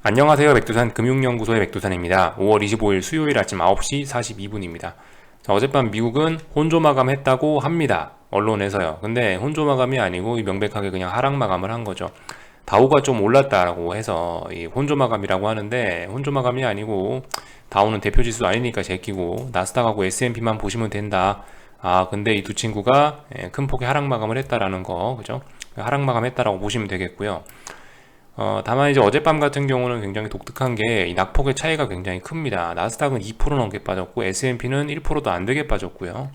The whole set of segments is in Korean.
안녕하세요. 백두산 금융연구소의 백두산입니다. 5월 25일 수요일 아침 9시 42분입니다. 어젯밤 미국은 혼조 마감했다고 합니다. 언론에서요. 근데 혼조 마감이 아니고 명백하게 그냥 하락 마감을 한 거죠. 다우가 좀 올랐다라고 해서 이 혼조 마감이라고 하는데 혼조 마감이 아니고 다우는 대표 지수 아니니까 제끼고 나스닥하고 S&P만 보시면 된다. 근데 이 두 친구가 큰 폭의 하락 마감을 했다라는 거, 그죠? 하락 마감했다라고 보시면 되겠고요. 다만 이제 어젯밤 같은 경우는 굉장히 독특한 게 이 낙폭의 차이가 굉장히 큽니다. 나스닥은 2% 넘게 빠졌고 S&P는 1%도 안 되게 빠졌고요.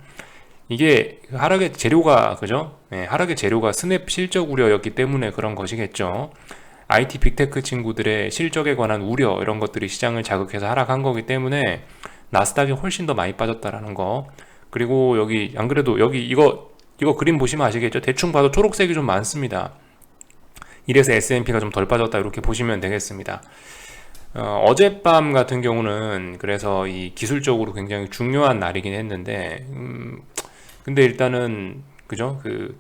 이게 하락의 재료가 그죠? 하락의 재료가 스냅 실적 우려였기 때문에 그런 것이겠죠. IT 빅테크 친구들의 실적에 관한 우려 이런 것들이 시장을 자극해서 하락한 거기 때문에 나스닥이 훨씬 더 많이 빠졌다라는 거. 그리고 여기 안 그래도 여기 이거 그림 보시면 아시겠죠? 대충 봐도 초록색이 좀 많습니다. 이래서 S&P가 좀 덜 빠졌다 이렇게 보시면 되겠습니다. 어젯밤 같은 경우는 그래서 이 기술적으로 굉장히 중요한 날이긴 했는데 근데 일단은 그죠? 그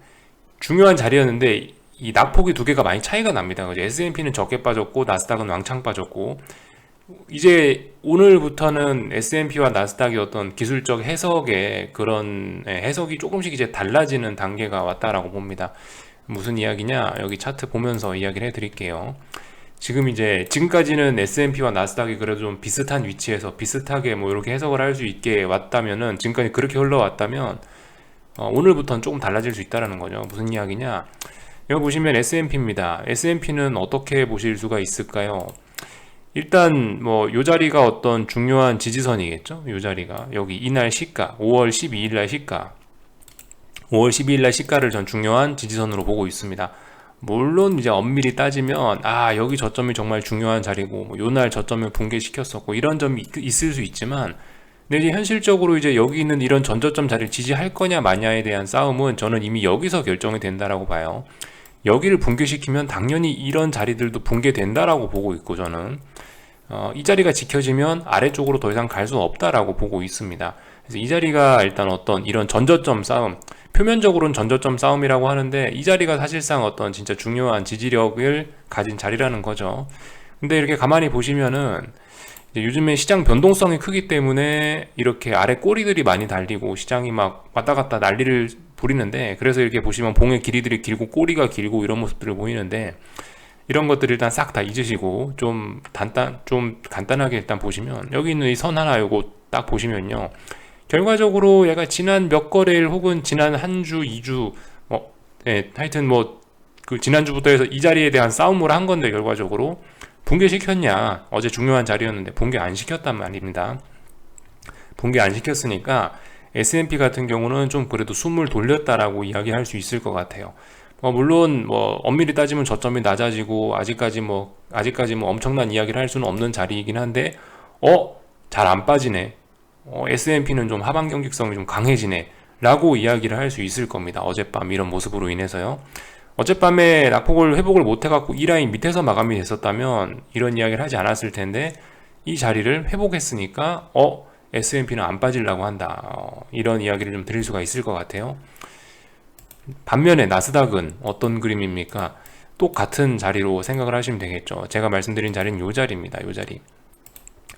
중요한 자리였는데 이 낙폭이 두 개가 많이 차이가 납니다. 그죠? S&P는 적게 빠졌고 나스닥은 왕창 빠졌고 이제 오늘부터는 S&P와 나스닥이 어떤 기술적 해석의 그런 해석이 조금씩 이제 달라지는 단계가 왔다라고 봅니다. 무슨 이야기냐? 여기 차트 보면서 이야기를 해드릴게요. 지금까지는 S&P와 나스닥이 그래도 좀 비슷한 위치에서 비슷하게 뭐 이렇게 해석을 할 수 있게 왔다면은 지금까지 그렇게 흘러왔다면 오늘부터는 조금 달라질 수 있다라는 거죠. 무슨 이야기냐? 여기 보시면 S&P입니다. S&P는 어떻게 보실 수가 있을까요? 일단 뭐 요 자리가 어떤 중요한 지지선이겠죠? 요 자리가 여기 이날 시가 5월 12일 날 시가 5월 12일 날 시가를 전 중요한 지지선으로 보고 있습니다. 물론 이제 엄밀히 따지면 여기 저점이 정말 중요한 자리고 뭐 요날 저점을 붕괴시켰었고 이런 점이 있을 수 있지만 근데 이제 현실적으로 이제 여기 있는 이런 전저점 자리를 지지할 거냐 마냐에 대한 싸움은 저는 이미 여기서 결정이 된다라고 봐요. 여기를 붕괴시키면 당연히 이런 자리들도 붕괴된다라고 보고 있고 저는 이 자리가 지켜지면 아래쪽으로 더 이상 갈 수 없다라고 보고 있습니다. 그래서 이 자리가 일단 어떤 이런 전저점 싸움, 표면적으로는 전저점 싸움이라고 하는데 이 자리가 사실상 어떤 진짜 중요한 지지력을 가진 자리라는 거죠. 근데 이렇게 가만히 보시면은 요즘에 시장 변동성이 크기 때문에 이렇게 아래 꼬리들이 많이 달리고 시장이 막 왔다 갔다 난리를 부리는데 그래서 이렇게 보시면 봉의 길이들이 길고 꼬리가 길고 이런 모습들을 보이는데 이런 것들 일단 싹 다 잊으시고 좀 간단하게 일단 보시면 여기 있는 이 선 하나 요거 딱 보시면요. 결과적으로 얘가 지난 몇 거래일 혹은 지난 한 주, 2주 하여튼 뭐 그 지난주부터 해서 이 자리에 대한 싸움을 한 건데 결과적으로 붕괴시켰냐? 어제 중요한 자리였는데 붕괴 안 시켰단 말입니다. 붕괴 안 시켰으니까 S&P 같은 경우는 좀 그래도 숨을 돌렸다라고 이야기할 수 있을 것 같아요. 물론 뭐 엄밀히 따지면 저점이 낮아지고 아직까지 뭐 엄청난 이야기를 할 수는 없는 자리이긴 한데 잘 안 빠지네. S&P는 좀 하방 경직성이 좀 강해지네. 라고 이야기를 할 수 있을 겁니다. 어젯밤 이런 모습으로 인해서요. 어젯밤에 낙폭을 회복을 못 해갖고 이 라인 밑에서 마감이 됐었다면 이런 이야기를 하지 않았을 텐데 이 자리를 회복했으니까 S&P는 안 빠지려고 한다. 이런 이야기를 좀 드릴 수가 있을 것 같아요. 반면에 나스닥은 어떤 그림입니까? 똑같은 자리로 생각을 하시면 되겠죠. 제가 말씀드린 자리는 요 자리입니다. 요 자리.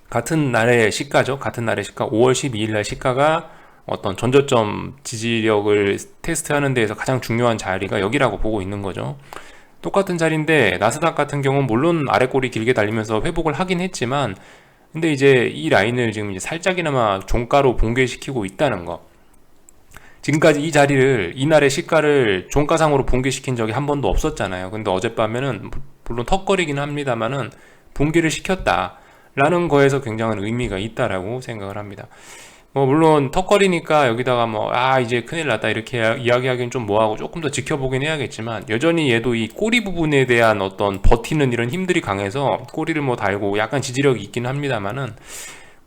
같은 날의 시가죠. 같은 날의 시가 5월 12일 날 시가가 어떤 전저점 지지력을 테스트하는 데에서 가장 중요한 자리가 여기라고 보고 있는 거죠. 똑같은 자리인데 나스닥 같은 경우는 물론 아래 꼬리 길게 달리면서 회복을 하긴 했지만 근데 이제 이 라인을 지금 이제 살짝이나마 종가로 붕괴시키고 있다는 거. 지금까지 이 자리를 이날의 시가를 종가상으로 붕괴시킨 적이 한 번도 없었잖아요. 근데 어젯밤에는 물론 턱걸이긴 합니다만은 붕괴를 시켰다라는 거에서 굉장한 의미가 있다라고 생각을 합니다. 물론 턱걸이니까 여기다가 이제 큰일 났다 이렇게 이야기하기는 좀 뭐하고 조금 더 지켜보긴 해야겠지만 여전히 얘도 이 꼬리 부분에 대한 어떤 버티는 이런 힘들이 강해서 꼬리를 달고 약간 지지력이 있긴 합니다만은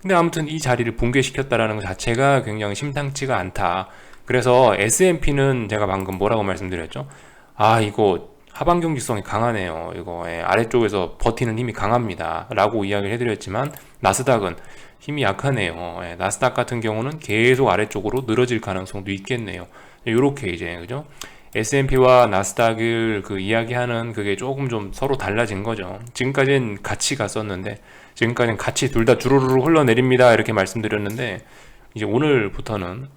근데 아무튼 이 자리를 붕괴시켰다라는 것 자체가 굉장히 심상치가 않다. 그래서 S&P는 제가 방금 뭐라고 말씀드렸죠? 이거 하방 경직성이 강하네요. 이거 아래쪽에서 버티는 힘이 강합니다. 라고 이야기를 해드렸지만 나스닥은 힘이 약하네요. 나스닥 같은 경우는 계속 아래쪽으로 늘어질 가능성도 있겠네요. 요렇게 이제 그죠? S&P와 나스닥을 그 이야기하는 그게 조금 좀 서로 달라진 거죠. 지금까지는 같이 갔었는데, 지금까지는 같이 둘 다 주르르 흘러내립니다 이렇게 말씀드렸는데, 이제 오늘부터는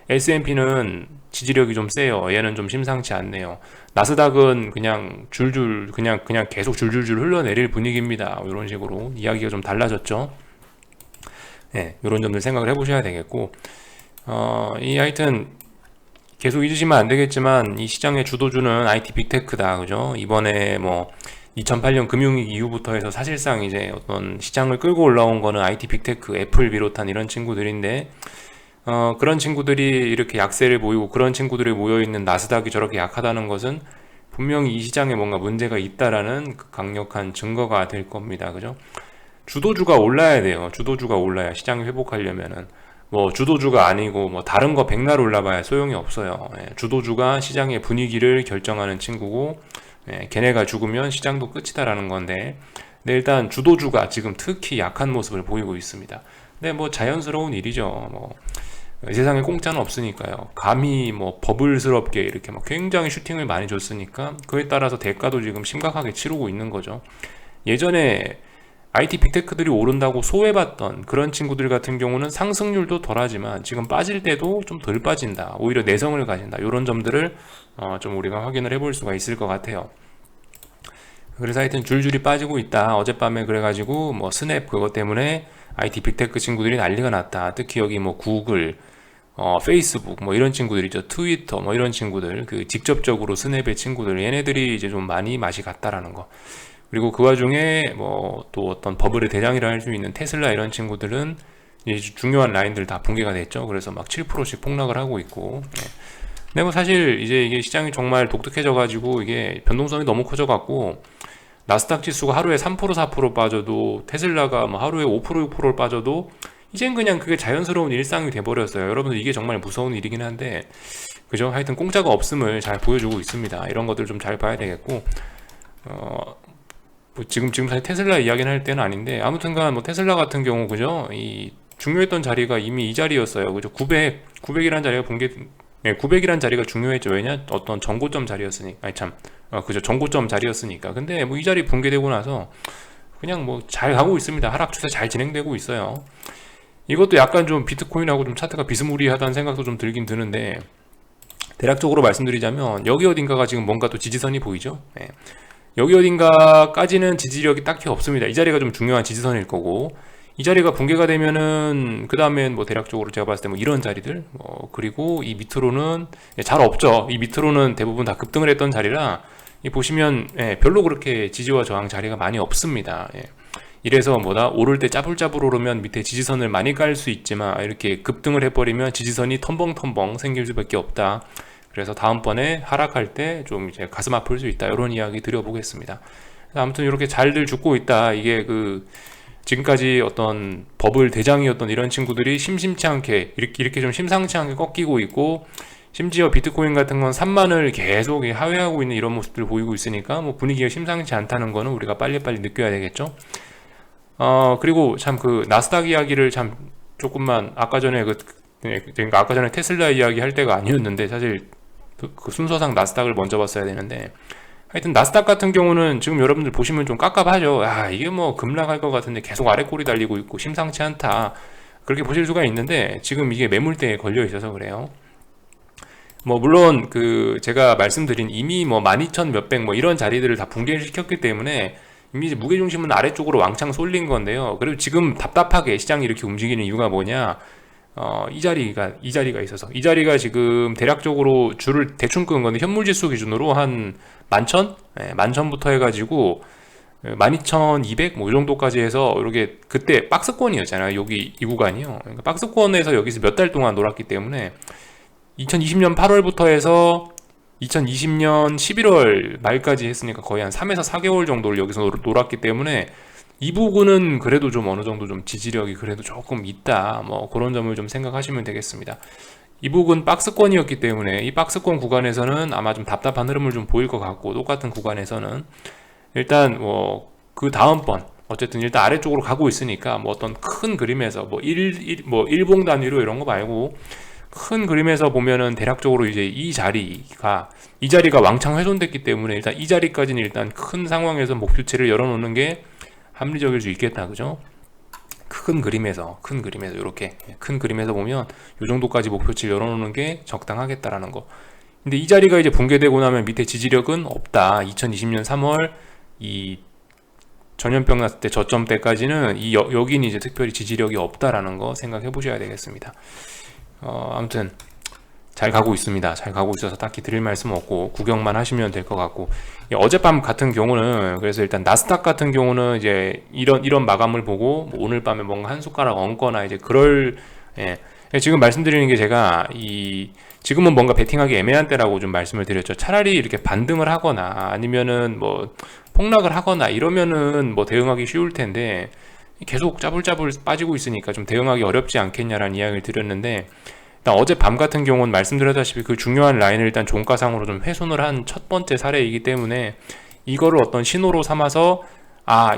S&P는 지지력이 좀 세요. 얘는 좀 심상치 않네요. 나스닥은 그냥 줄줄 그냥 계속 줄줄줄 흘러내릴 분위기입니다. 이런 식으로 이야기가 좀 달라졌죠. 네, 이런 점들 생각을 해보셔야 되겠고, 이 하여튼 계속 잊으시면 안 되겠지만 이 시장의 주도주는 IT 빅테크다, 그죠? 이번에 뭐 2008년 금융위기 이후부터 해서 사실상 이제 어떤 시장을 끌고 올라온 거는 IT 빅테크, 애플 비롯한 이런 친구들인데, 그런 친구들이 이렇게 약세를 보이고 그런 친구들이 모여있는 나스닥이 저렇게 약하다는 것은 분명히 이 시장에 뭔가 문제가 있다라는 그 강력한 증거가 될 겁니다. 그죠? 주도주가 올라야 돼요. 주도주가 올라야 시장이 회복하려면은, 뭐 주도주가 아니고 뭐 다른 거 백날 올라봐야 소용이 없어요. 주도주가 시장의 분위기를 결정하는 친구고, 걔네가 죽으면 시장도 끝이다라는 건데, 근데 일단 주도주가 지금 특히 약한 모습을 보이고 있습니다. 근데 뭐 자연스러운 일이죠. 뭐 세상에 공짜는 없으니까요. 감히 뭐 버블스럽게 이렇게 막 굉장히 슈팅을 많이 줬으니까 그에 따라서 대가도 지금 심각하게 치르고 있는 거죠. 예전에 IT 빅테크들이 오른다고 소외받던 그런 친구들 같은 경우는 상승률도 덜하지만 지금 빠질 때도 좀 덜 빠진다, 오히려 내성을 가진다, 이런 점들을 좀 우리가 확인을 해볼 수가 있을 것 같아요. 그래서 하여튼 줄줄이 빠지고 있다. 어젯밤에 그래가지고 뭐 스냅 그것 때문에 IT 빅테크 친구들이 난리가 났다. 특히 여기 뭐 구글, 페이스북 뭐 이런 친구들이죠. 트위터 뭐 이런 친구들, 그 직접적으로 스냅의 친구들, 얘네들이 이제 좀 많이 맛이 갔다라는 거. 그리고 그 와중에 뭐 또 어떤 버블의 대장이라 할 수 있는 테슬라 이런 친구들은 이제 중요한 라인들 다 붕괴가 됐죠. 그래서 막 7%씩 폭락을 하고 있고. 근데 뭐 사실 이제 이게 시장이 정말 독특해져 가지고 이게 변동성이 너무 커져 갖고, 나스닥 지수가 하루에 3% 4% 빠져도, 테슬라가 뭐 하루에 5% 6%를 빠져도 이젠 그냥 그게 자연스러운 일상이 돼버렸어요. 여러분들 이게 정말 무서운 일이긴 한데, 그죠? 하여튼 공짜가 없음을 잘 보여주고 있습니다. 이런 것들 좀 잘 봐야 되겠고, 뭐 지금 사실 테슬라 이야기는 할 때는 아닌데, 아무튼간 뭐 테슬라 같은 경우, 그죠? 이 중요했던 자리가 이미 이 자리였어요. 그죠? 900이라는 자리가 네, 900이라는 자리가 중요했죠. 왜냐? 어떤 정고점 자리였으니까. 아니 참, 그죠? 정고점 자리였으니까. 근데 뭐 이 자리 붕괴되고 나서 그냥 뭐 잘 가고 있습니다. 하락 추세 잘 진행되고 있어요. 이것도 약간 좀 비트코인하고 좀 차트가 비스무리하다는 생각도 좀 들긴 드는데, 대략적으로 말씀드리자면 여기 어딘가가 지금 뭔가 또 지지선이 보이죠? 네. 여기 어딘가까지는 지지력이 딱히 없습니다. 이 자리가 좀 중요한 지지선일 거고, 이 자리가 붕괴가 되면은 그 다음엔 뭐 대략적으로 제가 봤을 때 뭐 이런 자리들, 그리고 이 밑으로는 잘 없죠. 이 밑으로는 대부분 다 급등을 했던 자리라, 이 보시면 별로 그렇게 지지와 저항 자리가 많이 없습니다. 이래서 뭐다, 오를 때 짜불짜불 오르면 밑에 지지선을 많이 깔 수 있지만 이렇게 급등을 해버리면 지지선이 텀벙텀벙 생길 수밖에 없다. 그래서 다음번에 하락할 때 좀 이제 가슴 아플 수 있다, 이런 이야기 드려보겠습니다. 아무튼 이렇게 잘들 죽고 있다. 이게 그 지금까지 어떤 버블 대장이었던 이런 친구들이 심심치 않게 이렇게 좀 심상치 않게 꺾이고 있고, 심지어 비트코인 같은 건 3만을 계속 하회하고 있는 이런 모습들을 보이고 있으니까 뭐 분위기가 심상치 않다는 거는 우리가 빨리빨리 느껴야 되겠죠. 그리고 참 그 나스닥 이야기를 참 조금만 아까 전에 그러니까 아까 전에 테슬라 이야기 할 때가 아니었는데, 사실 그 순서상 나스닥을 먼저 봤어야 되는데, 하여튼 나스닥 같은 경우는 지금 여러분들 보시면 좀 깝깝하죠. 이게 뭐 급락할 것 같은데 계속 아래 꼬리 달리고 있고 심상치 않다, 그렇게 보실 수가 있는데, 지금 이게 매물대에 걸려 있어서 그래요. 뭐 물론 그 제가 말씀드린 이미 뭐 12,000 몇백 뭐 이런 자리들을 다 붕괴를 시켰기 때문에 이미 이제 무게중심은 아래쪽으로 왕창 쏠린 건데요. 그리고 지금 답답하게 시장이 이렇게 움직이는 이유가 뭐냐, 이 자리가 있어서, 이 자리가 지금 대략적으로 줄을 대충 끄는 건데, 현물지수 기준으로 한 11,000? 11,000부터 해가지고 12,200 뭐 이 정도까지 해서, 이렇게 그때 박스권이었잖아요. 여기 이 구간이요. 그러니까 박스권에서 여기서 몇 달 동안 놀았기 때문에 2020년 8월부터 해서 2020년 11월 말까지 했으니까 거의 한 3에서 4개월 정도를 여기서 놀았기 때문에, 이 부분은 그래도 좀 어느 정도 좀 지지력이 그래도 조금 있다, 뭐 그런 점을 좀 생각하시면 되겠습니다. 이 부분 박스권이었기 때문에 이 박스권 구간에서는 아마 좀 답답한 흐름을 좀 보일 것 같고, 똑같은 구간에서는 일단 뭐 그 다음번 어쨌든 일단 아래쪽으로 가고 있으니까, 뭐 어떤 큰 그림에서 뭐 일봉 단위로 이런 거 말고 큰 그림에서 보면은 대략적으로 이제 이 자리가 왕창 훼손됐기 때문에 일단 이 자리까지는 일단 큰 상황에서 목표치를 열어놓는 게 합리적일 수 있겠다, 그죠? 큰 그림에서 이렇게 큰 그림에서 보면 이 정도까지 목표치를 열어놓는 게 적당하겠다라는 거. 근데 이 자리가 이제 붕괴되고 나면 밑에 지지력은 없다. 2020년 3월 이 전염병 났을 때 저점 때까지는 여기는 이제 특별히 지지력이 없다라는 거 생각해 보셔야 되겠습니다. 아무튼 잘 가고 있습니다. 잘 가고 있어서 딱히 드릴 말씀 없고 구경만 하시면 될 것 같고, 어젯밤 같은 경우는 그래서 일단 나스닥 같은 경우는 이제 이런 마감을 보고 뭐 오늘 밤에 뭔가 한 숟가락 얹거나 이제 지금 말씀드리는 게 제가 지금은 뭔가 베팅하기 애매한 때라고 좀 말씀을 드렸죠. 차라리 이렇게 반등을 하거나 아니면은 뭐 폭락을 하거나 이러면은 뭐 대응하기 쉬울 텐데 계속 짜불짜불 빠지고 있으니까 좀 대응하기 어렵지 않겠냐라는 이야기를 드렸는데, 일단 어제 밤 같은 경우는 말씀드렸다시피 그 중요한 라인을 일단 종가상으로 좀 훼손을 한 첫 번째 사례이기 때문에 이거를 어떤 신호로 삼아서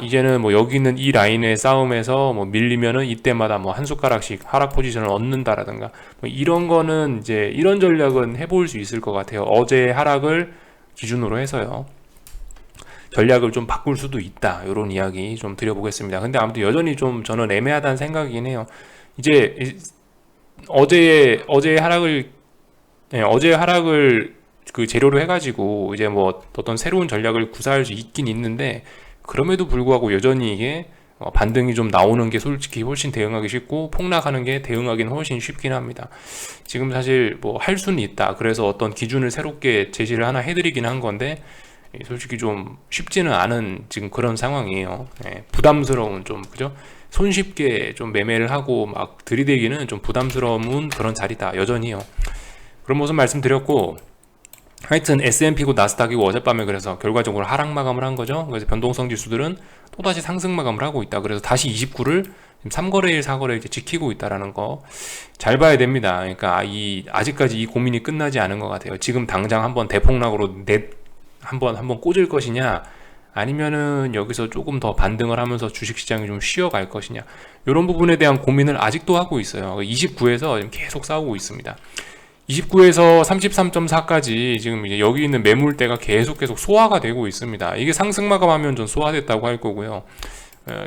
이제는 뭐 여기 있는 이 라인의 싸움에서 뭐 밀리면은 이때마다 뭐 한 숟가락씩 하락 포지션을 얻는다라든가 뭐 이런 거는 이제 이런 전략은 해볼 수 있을 것 같아요. 어제의 하락을 기준으로 해서요. 전략을 좀 바꿀 수도 있다. 이런 이야기 좀 드려보겠습니다. 근데 아무튼 여전히 좀 저는 애매하다는 생각이긴 해요. 이제 어제의 하락을 그 재료로 해가지고 이제 뭐 어떤 새로운 전략을 구사할 수 있긴 있는데, 그럼에도 불구하고 여전히 이게 반등이 좀 나오는 게 솔직히 훨씬 대응하기 쉽고 폭락하는 게 대응하기는 훨씬 쉽긴 합니다. 지금 사실 뭐 할 수는 있다. 그래서 어떤 기준을 새롭게 제시를 하나 해드리긴 한 건데 솔직히 좀 쉽지는 않은 지금 그런 상황이에요. 부담스러운 좀 그죠? 손쉽게 좀 매매를 하고 막 들이대기는 좀 부담스러운 그런 자리다 여전히요. 그런 모습 말씀드렸고, 하여튼 S&P고 나스닥이고 어젯밤에 그래서 결과적으로 하락 마감을 한 거죠. 그래서 변동성 지수들은 또다시 상승 마감을 하고 있다. 그래서 다시 29를 3거래일 4거래일 이제 지키고 있다라는 거 잘 봐야 됩니다. 그러니까 아직까지 이 고민이 끝나지 않은 것 같아요. 지금 당장 한번 대폭락으로 한번 꽂을 것이냐, 아니면은 여기서 조금 더 반등을 하면서 주식시장이 좀 쉬어갈 것이냐, 이런 부분에 대한 고민을 아직도 하고 있어요. 29에서 계속 싸우고 있습니다. 29에서 33.4까지 지금 이제 여기 있는 매물대가 계속 소화가 되고 있습니다. 이게 상승 마감하면 좀 소화됐다고 할 거고요.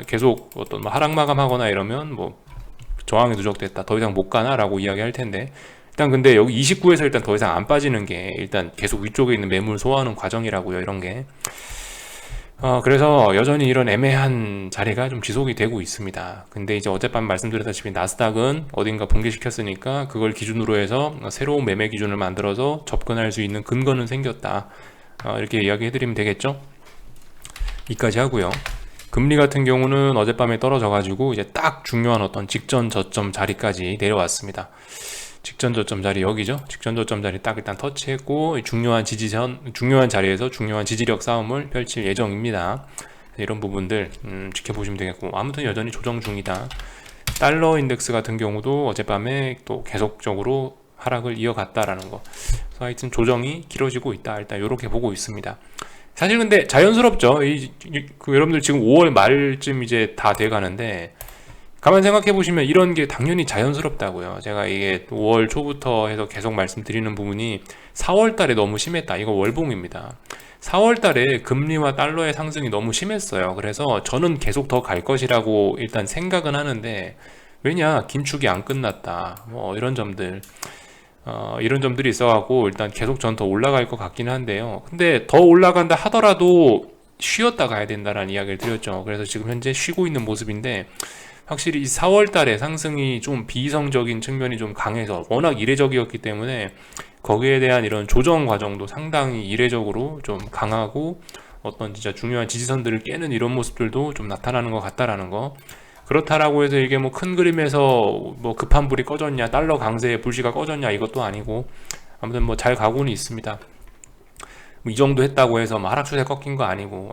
계속 어떤 뭐 하락 마감하거나 이러면 뭐 저항이 누적됐다, 더 이상 못 가나라고 이야기할 텐데, 일단 근데 여기 29에서 일단 더 이상 안 빠지는 게 일단 계속 위쪽에 있는 매물 소화하는 과정이라고요, 이런 게. 그래서 여전히 이런 애매한 자리가 좀 지속이 되고 있습니다. 근데 이제 어젯밤 말씀드렸다시피 나스닥은 어딘가 붕괴시켰으니까 그걸 기준으로 해서 새로운 매매 기준을 만들어서 접근할 수 있는 근거는 생겼다. 이렇게 이야기해드리면 되겠죠? 이까지 하고요. 금리 같은 경우는 어젯밤에 떨어져가지고 이제 딱 중요한 어떤 직전 저점 자리까지 내려왔습니다. 직전 저점 자리 여기죠. 직전 저점 자리 딱 일단 터치했고 중요한 자리에서 중요한 지지력 싸움을 펼칠 예정입니다. 이런 부분들 지켜보시면 되겠고, 아무튼 여전히 조정 중이다. 달러 인덱스 같은 경우도 어젯밤에 또 계속적으로 하락을 이어갔다라는 거. 그래서 하여튼 조정이 길어지고 있다. 일단 이렇게 보고 있습니다. 사실 근데 자연스럽죠. 여러분들 지금 5월 말쯤 이제 다 돼가는데 가만 생각해 보시면 이런 게 당연히 자연스럽다고요. 제가 이게 5월 초부터 해서 계속 말씀드리는 부분이 4월 달에 너무 심했다. 이거 월봉입니다. 4월 달에 금리와 달러의 상승이 너무 심했어요. 그래서 저는 계속 더 갈 것이라고 일단 생각은 하는데, 왜냐, 긴축이 안 끝났다. 뭐 이런 점들이 있어갖고 일단 계속 전 더 올라갈 것 같긴 한데요. 근데 더 올라간다 하더라도 쉬었다 가야 된다라는 이야기를 드렸죠. 그래서 지금 현재 쉬고 있는 모습인데, 확실히 이 4월 달에 상승이 좀 비이성적인 측면이 좀 강해서 워낙 이례적이었기 때문에 거기에 대한 이런 조정 과정도 상당히 이례적으로 좀 강하고 어떤 진짜 중요한 지지선들을 깨는 이런 모습들도 좀 나타나는 것 같다라는 거. 그렇다라고 해서 이게 뭐 큰 그림에서 뭐 급한 불이 꺼졌냐, 달러 강세의 불씨가 꺼졌냐, 이것도 아니고 아무튼 뭐 잘 가고는 있습니다. 뭐 이 정도 했다고 해서 뭐 하락 추세 꺾인 거 아니고,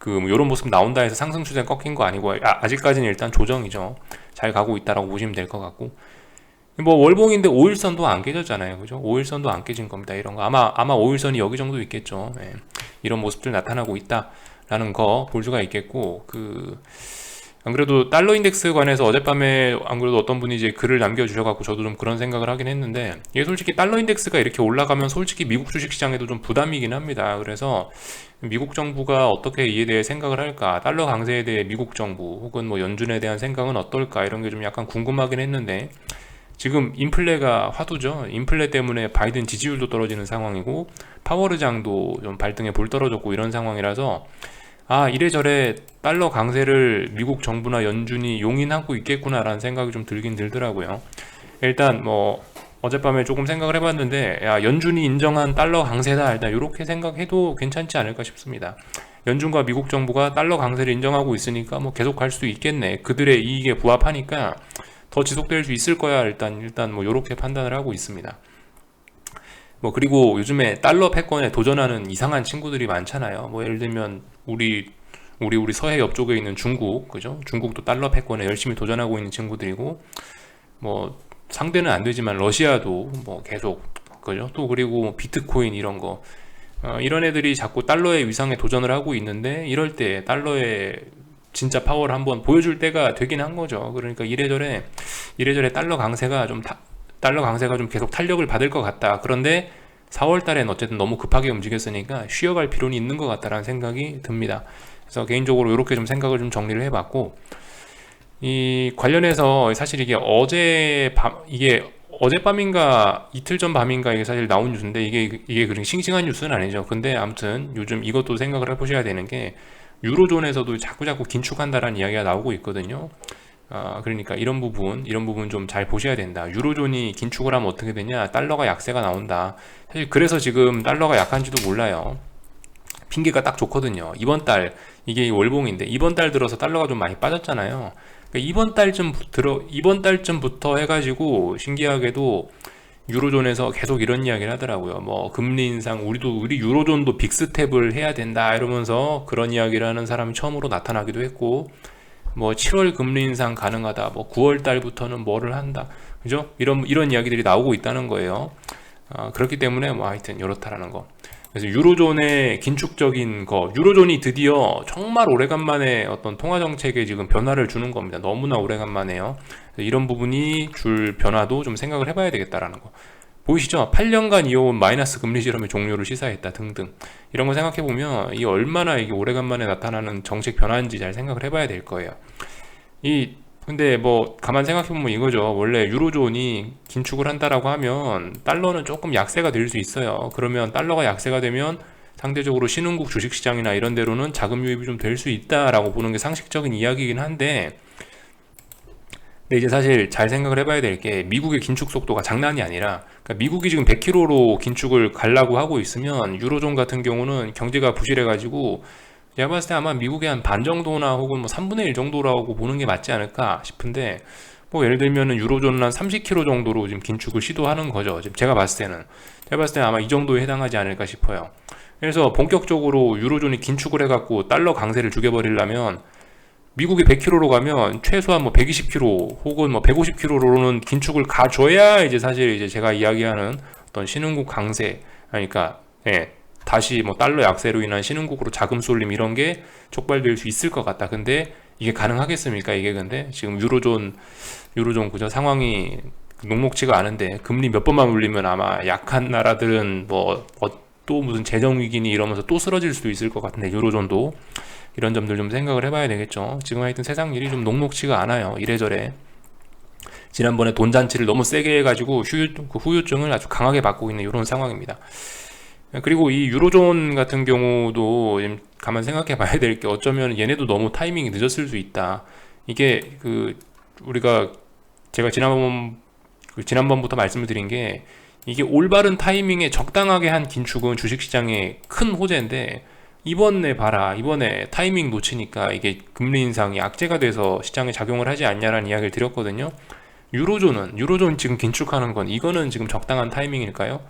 뭐 이런 모습 나온다 해서 상승 추세 꺾인 거 아니고 아직까지는 일단 조정이죠. 잘 가고 있다라고 보시면 될 것 같고, 뭐 월봉인데 5일선도 안 깨졌잖아요, 그죠? 5일선도 안 깨진 겁니다. 이런 거 아마 5일선이 여기 정도 있겠죠. 이런 모습들 나타나고 있다라는 거 볼 수가 있겠고, 안 그래도 달러 인덱스 관해서 어젯밤에 안 그래도 어떤 분이 이제 글을 남겨주셔갖고 저도 좀 그런 생각을 하긴 했는데, 이게 솔직히 달러 인덱스가 이렇게 올라가면 솔직히 미국 주식시장에도 좀 부담이긴 합니다. 그래서 미국 정부가 어떻게 이에 대해 생각을 할까, 달러 강세에 대해 미국 정부 혹은 뭐 연준에 대한 생각은 어떨까, 이런 게 좀 약간 궁금하긴 했는데, 지금 인플레가 화두죠. 인플레 때문에 바이든 지지율도 떨어지는 상황이고 파월 의장도 좀 발등에 불 떨어졌고 이런 상황이라서, 이래저래 달러 강세를 미국 정부나 연준이 용인하고 있겠구나라는 생각이 좀 들긴 들더라고요. 일단 뭐 어젯밤에 조금 생각을 해봤는데, 연준이 인정한 달러 강세다, 일단 이렇게 생각해도 괜찮지 않을까 싶습니다. 연준과 미국 정부가 달러 강세를 인정하고 있으니까 뭐 계속 갈 수도 있겠네, 그들의 이익에 부합하니까 더 지속될 수 있을 거야, 일단 뭐 이렇게 판단을 하고 있습니다. 뭐 그리고 요즘에 달러 패권에 도전하는 이상한 친구들이 많잖아요. 뭐 예를 들면 우리 서해 옆쪽에 있는 중국, 그죠? 중국도 달러 패권에 열심히 도전하고 있는 친구들이고, 뭐 상대는 안 되지만 러시아도 뭐 계속, 그죠? 또 그리고 뭐 비트코인 이런 거, 이런 애들이 자꾸 달러의 위상에 도전을 하고 있는데, 이럴 때 달러의 진짜 파워를 한번 보여줄 때가 되긴 한 거죠. 그러니까 이래저래 달러 강세가 좀 계속 탄력을 받을 것 같다. 그런데 4월 달엔 어쨌든 너무 급하게 움직였으니까 쉬어갈 필요는 있는 것 같다라는 생각이 듭니다. 그래서 개인적으로 이렇게 좀 생각을 좀 정리를 해봤고, 이 관련해서 사실 이게 어젯밤인가 이틀 전 밤인가 이게 사실 나온 뉴스인데, 이게 그렇게 싱싱한 뉴스는 아니죠. 근데 아무튼 요즘 이것도 생각을 해보셔야 되는 게, 유로존에서도 자꾸 긴축한다라는 이야기가 나오고 있거든요. 그러니까 이런 부분 좀 잘 보셔야 된다. 유로존이 긴축을 하면 어떻게 되냐? 달러가 약세가 나온다. 사실 그래서 지금 달러가 약한지도 몰라요. 핑계가 딱 좋거든요. 이게 월봉인데 이번 달 들어서 달러가 좀 많이 빠졌잖아요. 그러니까 이번 달쯤부터 해가지고 신기하게도 유로존에서 계속 이런 이야기를 하더라고요. 뭐 금리 인상, 우리 유로존도 빅스텝을 해야 된다 이러면서 그런 이야기를 하는 사람이 처음으로 나타나기도 했고, 뭐 7월 금리 인상 가능하다, 뭐 9월 달부터는 뭐를 한다, 그죠? 이런 이야기들이 나오고 있다는 거예요. 그렇기 때문에 뭐 하여튼 이렇다라는 거. 그래서 유로존의 긴축적인 거, 유로존이 드디어 정말 오래간만에 어떤 통화 정책에 지금 변화를 주는 겁니다. 너무나 오래간만에요. 이런 부분이 줄 변화도 좀 생각을 해봐야 되겠다라는 거. 보이시죠? 8년간 이어온 마이너스 금리 실험의 종료를 시사했다 등등. 이런 거 생각해보면 이게 얼마나 이게 오래간만에 나타나는 정책 변화인지 잘 생각을 해봐야 될 거예요. 근데 뭐 가만 생각해보면 이거죠. 원래 유로존이 긴축을 한다라고 하면 달러는 조금 약세가 될 수 있어요. 그러면 달러가 약세가 되면 상대적으로 신흥국 주식시장이나 이런 데로는 자금 유입이 좀 될 수 있다라고 보는 게 상식적인 이야기이긴 한데, 근데 이제 사실 잘 생각을 해봐야 될 게, 미국의 긴축 속도가 장난이 아니라, 그러니까 미국이 지금 100km로 긴축을 가려고 하고 있으면 유로존 같은 경우는 경제가 부실해가지고, 제가 봤을 때 아마 미국의 한 반 정도나 혹은 뭐 3분의 1 정도라고 보는 게 맞지 않을까 싶은데, 뭐 예를 들면은 유로존은 한 30km 정도로 지금 긴축을 시도하는 거죠. 지금 제가 봤을 때는 아마 이 정도에 해당하지 않을까 싶어요. 그래서 본격적으로 유로존이 긴축을 해갖고 달러 강세를 죽여버리려면, 미국이 100km로 가면 최소한 뭐 120km 혹은 뭐 150km로는 긴축을 가줘야 이제 사실 이제 제가 이야기하는 어떤 신흥국 강세, 그러니까 다시 뭐 달러 약세로 인한 신흥국으로 자금 쏠림 이런 게 촉발될 수 있을 것 같다. 근데 이게 가능하겠습니까? 이게 근데 지금 유로존 그죠? 상황이 녹록치가 않은데 금리 몇 번만 올리면 아마 약한 나라들은 뭐 또 무슨 재정 위기니 이러면서 또 쓰러질 수도 있을 것 같은데, 유로존도 이런 점들 좀 생각을 해봐야 되겠죠. 지금 하여튼 세상 일이 좀 녹록치가 않아요. 이래저래 지난번에 돈 잔치를 너무 세게 해가지고 후유증을 아주 강하게 받고 있는 이런 상황입니다. 그리고 이 유로존 같은 경우도 가만 생각해 봐야 될 게, 어쩌면 얘네도 너무 타이밍이 늦었을 수 있다. 이게 제가 지난번부터 말씀을 드린 게, 이게 올바른 타이밍에 적당하게 한 긴축은 주식시장의 큰 호재인데, 이번에 타이밍 놓치니까 이게 금리 인상이 악재가 돼서 시장에 작용을 하지 않냐라는 이야기를 드렸거든요. 유로존 지금 긴축하는 건 이거는 지금 적당한 타이밍일까요?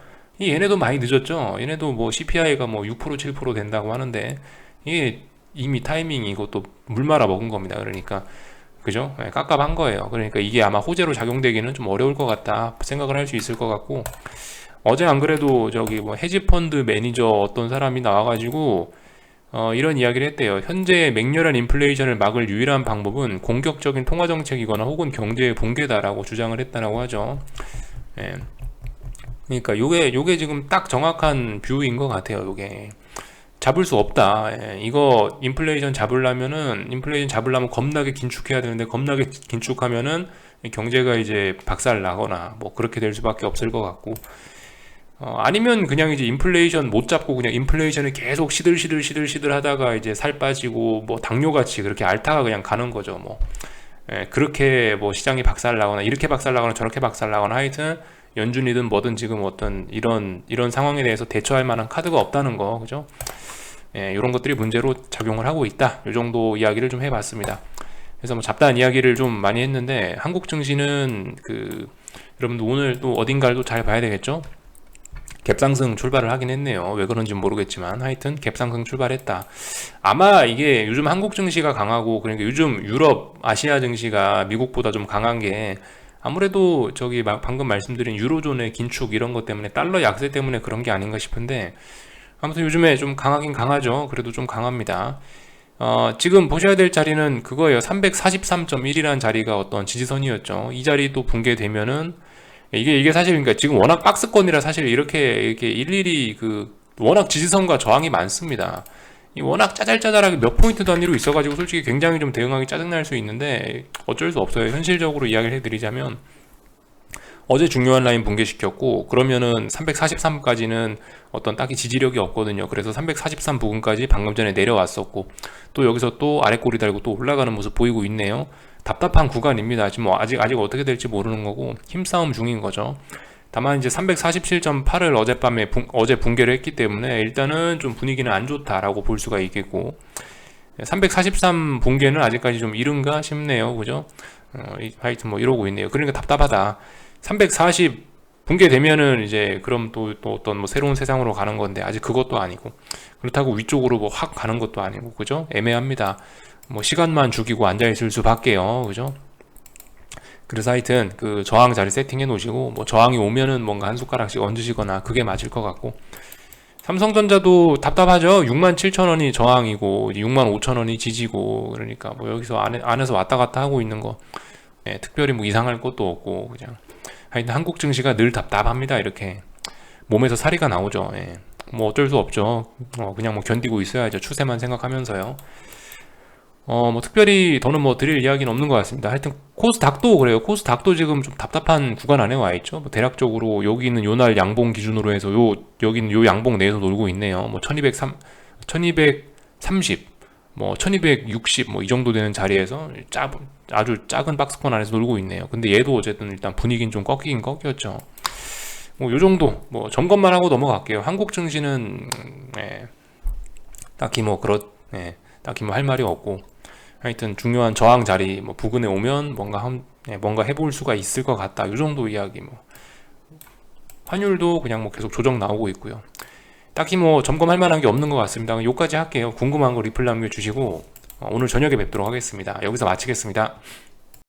얘네도 많이 늦었죠. 얘네도 뭐 CPI가 뭐 6% 7% 된다고 하는데, 이게 이미 타이밍이 이것도 물 말아 먹은 겁니다. 그러니까 그죠? 깝깝한 거예요. 그러니까 이게 아마 호재로 작용되기는 좀 어려울 것 같다 생각을 할 수 있을 것 같고, 어제 안 그래도 저기 뭐 헤지펀드 매니저 어떤 사람이 나와가지고 이런 이야기를 했대요. 현재 맹렬한 인플레이션을 막을 유일한 방법은 공격적인 통화 정책이거나 혹은 경제의 붕괴다라고 주장을 했다라고 하죠. 예. 그러니까 요게 지금 딱 정확한 뷰인 것 같아요. 요게 잡을 수 없다. 예. 이거 인플레이션 잡으려면 겁나게 긴축해야 되는데 겁나게 긴축하면은 경제가 이제 박살 나거나 뭐 그렇게 될 수밖에 없을 것 같고, 아니면 그냥 이제 인플레이션 못 잡고 그냥 인플레이션을 계속 시들 하다가 이제 살 빠지고 뭐 당뇨같이 그렇게 앓다가 그냥 가는 거죠. 뭐 예, 그렇게 뭐 시장이 박살 나거나 이렇게 박살 나거나 저렇게 박살 나거나 하여튼 연준이든 뭐든 지금 어떤 이런 상황에 대해서 대처할 만한 카드가 없다는 거, 그죠? 예, 이런 것들이 문제로 작용을 하고 있다. 이 정도 이야기를 좀 해봤습니다. 그래서 뭐 잡다한 이야기를 좀 많이 했는데, 한국 증시는 여러분들 오늘 또 어딘가를 또 잘 봐야 되겠죠? 갭상승 출발을 하긴 했네요. 왜 그런지 모르겠지만 하여튼 갭상승 출발했다. 아마 이게 요즘 한국 증시가 강하고, 그러니까 요즘 유럽, 아시아 증시가 미국보다 좀 강한 게 아무래도 저기 방금 말씀드린 유로존의 긴축 이런 것 때문에, 달러 약세 때문에 그런 게 아닌가 싶은데, 아무튼 요즘에 좀 강하긴 강하죠. 그래도 좀 강합니다. 지금 보셔야 될 자리는 그거예요. 343.1이라는 자리가 어떤 지지선이었죠. 이 자리도 붕괴되면은 이게 사실, 그러니까 지금 워낙 박스권이라 사실 이렇게 일일이 워낙 지지선과 저항이 많습니다. 이 워낙 짜잘짜잘하게 몇 포인트 단위로 있어가지고 솔직히 굉장히 좀 대응하기 짜증날 수 있는데 어쩔 수 없어요. 현실적으로 이야기를 해드리자면, 어제 중요한 라인 붕괴시켰고, 그러면은 343까지는 어떤 딱히 지지력이 없거든요. 그래서 343 부근까지 방금 전에 내려왔었고, 또 여기서 또 아래 꼬리 달고 또 올라가는 모습 보이고 있네요. 답답한 구간입니다. 지금 뭐 아직 어떻게 될지 모르는 거고 힘싸움 중인 거죠. 다만 이제 347.8을 어제 붕괴를 했기 때문에 일단은 좀 분위기는 안 좋다라고 볼 수가 있겠고, 343 붕괴는 아직까지 좀 이른가 싶네요. 그죠? 하여튼 뭐 이러고 있네요. 그러니까 답답하다. 340 붕괴되면은 이제 그럼 또 어떤 뭐 새로운 세상으로 가는 건데 아직 그것도 아니고, 그렇다고 위쪽으로 뭐 확 가는 것도 아니고, 그죠? 애매합니다. 뭐 시간만 죽이고 앉아 있을 수밖에요. 그죠? 그래서 하여튼 저항 자리 세팅해 놓으시고, 뭐 저항이 오면은 뭔가 한 숟가락씩 얹으시거나 그게 맞을 것 같고, 삼성전자도 답답하죠. 67,000원이 저항이고 65,000원이 지지고, 그러니까 뭐 여기서 안에서 왔다 갔다 하고 있는 거, 예, 특별히 뭐 이상할 것도 없고, 그냥 하여튼 한국 증시가 늘 답답합니다. 이렇게 몸에서 사리가 나오죠. 예. 뭐 어쩔 수 없죠. 그냥 뭐 견디고 있어야죠. 추세만 생각하면서요. 뭐 특별히 더는 뭐 드릴 이야기는 없는 것 같습니다. 하여튼 코스닥도 그래요. 코스닥도 지금 좀 답답한 구간 안에 와 있죠. 뭐 대략적으로 여기 있는 요날 양봉 기준으로 해서 여기는 요 양봉 내에서 놀고 있네요. 뭐 1230, 뭐 1260, 뭐 이 정도 되는 자리에서 아주 작은 박스권 안에서 놀고 있네요. 근데 얘도 어쨌든 일단 분위기는 좀 꺾이긴 꺾였죠. 뭐 요 정도 뭐 점검만 하고 넘어갈게요. 한국 증시는 딱히 뭐 딱히 뭐 할 말이 없고, 하여튼 중요한 저항 자리 뭐 부근에 오면 뭔가 해볼 수가 있을 것 같다. 요 정도 이야기. 뭐 환율도 그냥 뭐 계속 조정 나오고 있고요. 딱히 뭐 점검할 만한 게 없는 것 같습니다. 요까지 할게요. 궁금한 거 리플 남겨주시고 오늘 저녁에 뵙도록 하겠습니다. 여기서 마치겠습니다.